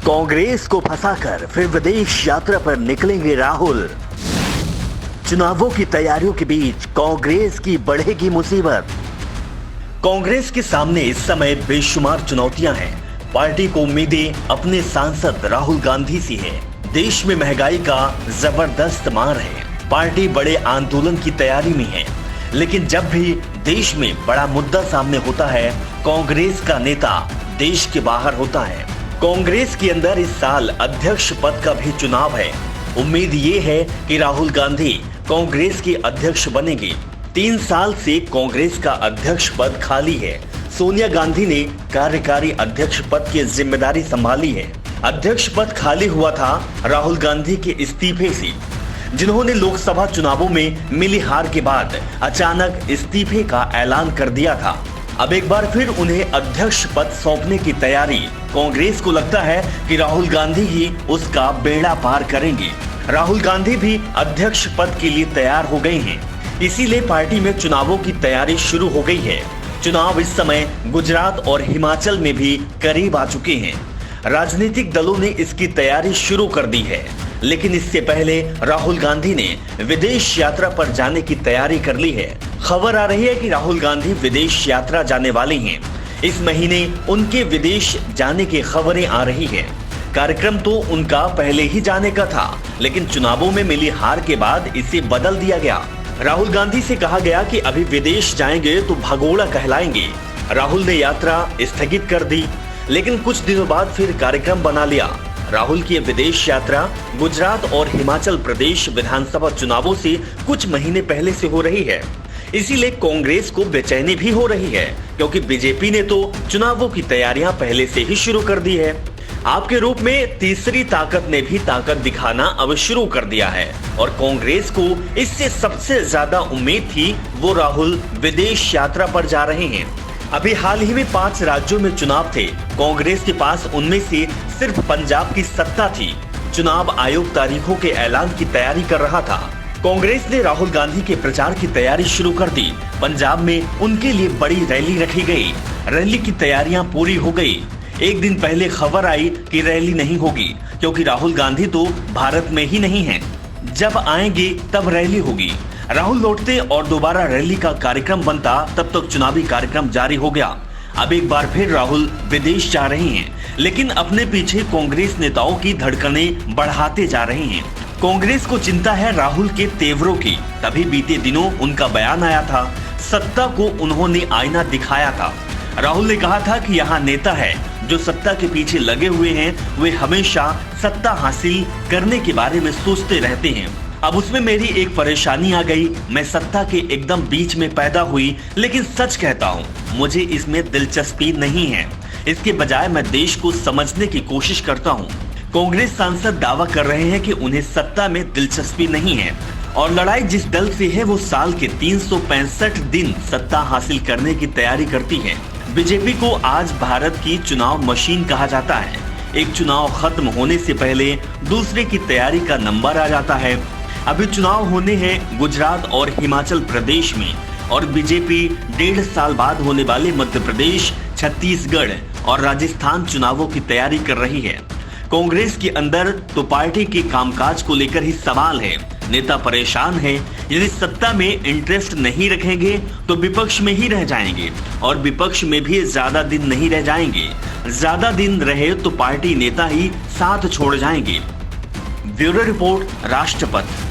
कांग्रेस को फंसाकर फिर विदेश यात्रा पर निकलेंगे राहुल। चुनावों की तैयारियों के बीच कांग्रेस की बढ़ेगी मुसीबत। कांग्रेस के सामने इस समय बेशुमार चुनौतियां हैं। पार्टी को उम्मीदें अपने सांसद राहुल गांधी से है। देश में महंगाई का जबरदस्त मार है। पार्टी बड़े आंदोलन की तैयारी में है, लेकिन जब भी देश में बड़ा मुद्दा सामने होता है, कांग्रेस का नेता देश के बाहर होता है। कांग्रेस के अंदर इस साल अध्यक्ष पद का भी चुनाव है। उम्मीद ये है कि राहुल गांधी कांग्रेस के अध्यक्ष बनेंगे। 3 साल से कांग्रेस का अध्यक्ष पद खाली है। सोनिया गांधी ने कार्यकारी अध्यक्ष पद की जिम्मेदारी संभाली है। अध्यक्ष पद खाली हुआ था राहुल गांधी के इस्तीफे से, जिन्होंने लोकसभा चुनावों में मिली हार के बाद अचानक इस्तीफे का ऐलान कर दिया था। अब एक बार फिर उन्हें अध्यक्ष पद सौंपने की तैयारी। कांग्रेस को लगता है कि राहुल गांधी ही उसका बेड़ा पार करेंगे। राहुल गांधी भी अध्यक्ष पद के लिए तैयार हो गए हैं, इसीलिए पार्टी में चुनावों की तैयारी शुरू हो गई है। चुनाव इस समय गुजरात और हिमाचल में भी करीब आ चुके हैं। राजनीतिक दलों ने इसकी तैयारी शुरू कर दी है, लेकिन इससे पहले राहुल गांधी ने विदेश यात्रा पर जाने की तैयारी कर ली है। खबर आ रही है कि राहुल गांधी विदेश यात्रा जाने वाले हैं। इस महीने उनके विदेश जाने की खबरें आ रही है। कार्यक्रम तो उनका पहले ही जाने का था, लेकिन चुनावों में मिली हार के बाद इसे बदल दिया गया। राहुल गांधी से कहा गया कि अभी विदेश जाएंगे तो भगोड़ा कहलाएंगे। राहुल ने यात्रा स्थगित कर दी, लेकिन कुछ दिनों बाद फिर कार्यक्रम बना लिया। राहुल की विदेश यात्रा गुजरात और हिमाचल प्रदेश विधानसभा चुनावों से कुछ महीने पहले से हो रही है। इसीलिए कांग्रेस को बेचैनी भी हो रही है, क्योंकि बीजेपी ने तो चुनावों की तैयारियां पहले से ही शुरू कर दी है। आपके रूप में तीसरी ताकत ने भी ताकत दिखाना अब शुरू कर दिया है, और कांग्रेस को इससे सबसे ज्यादा उम्मीद थी। वो राहुल विदेश यात्रा पर जा रहे हैं। अभी हाल ही में 5 राज्यों में चुनाव थे। कांग्रेस के पास उनमें से सिर्फ पंजाब की सत्ता थी। चुनाव आयोग तारीखों के ऐलान की तैयारी कर रहा था। कांग्रेस ने राहुल गांधी के प्रचार की तैयारी शुरू कर दी। पंजाब में उनके लिए बड़ी रैली रखी गई। रैली की तैयारियां पूरी हो गई। एक दिन पहले खबर आई कि रैली नहीं होगी, क्योंकि राहुल गांधी तो भारत में ही नहीं है। जब आएंगे तब रैली होगी। राहुल लौटते और दोबारा रैली का कार्यक्रम बनता, तब तक चुनावी कार्यक्रम जारी हो गया। अब एक बार फिर राहुल विदेश जा रहे हैं, लेकिन अपने पीछे कांग्रेस नेताओं की धड़कनें बढ़ाते जा रहे हैं। कांग्रेस को चिंता है राहुल के तेवरों की। तभी बीते दिनों उनका बयान आया था। सत्ता को उन्होंने आईना दिखाया था। राहुल ने कहा था कि यहाँ नेता है जो सत्ता के पीछे लगे हुए हैं। वे हमेशा सत्ता हासिल करने के बारे में सोचते रहते हैं। अब उसमें मेरी एक परेशानी आ गई। मैं सत्ता के एकदम बीच में पैदा हुई, लेकिन सच कहता हूँ, मुझे इसमें दिलचस्पी नहीं है। इसके बजाय मैं देश को समझने की कोशिश करता हूँ। कांग्रेस सांसद दावा कर रहे हैं कि उन्हें सत्ता में दिलचस्पी नहीं है, और लड़ाई जिस दल से है वो साल के 365 दिन सत्ता हासिल करने की तैयारी करती है। बीजेपी को आज भारत की चुनाव मशीन कहा जाता है। एक चुनाव खत्म होने से पहले दूसरे की तैयारी का नंबर आ जाता है। अभी चुनाव होने हैं गुजरात और हिमाचल प्रदेश में, और बीजेपी 1.5 साल बाद होने वाले मध्य प्रदेश, छत्तीसगढ़ और राजस्थान चुनावों की तैयारी कर रही है। कांग्रेस के अंदर तो पार्टी के कामकाज को लेकर ही सवाल है। नेता परेशान है। यदि सत्ता में इंटरेस्ट नहीं रखेंगे तो विपक्ष में ही रह जाएंगे, और विपक्ष में भी ज्यादा दिन नहीं रह जाएंगे। ज्यादा दिन रहे तो पार्टी नेता ही साथ छोड़ जाएंगे। ब्यूरो रिपोर्ट, राष्ट्रपति।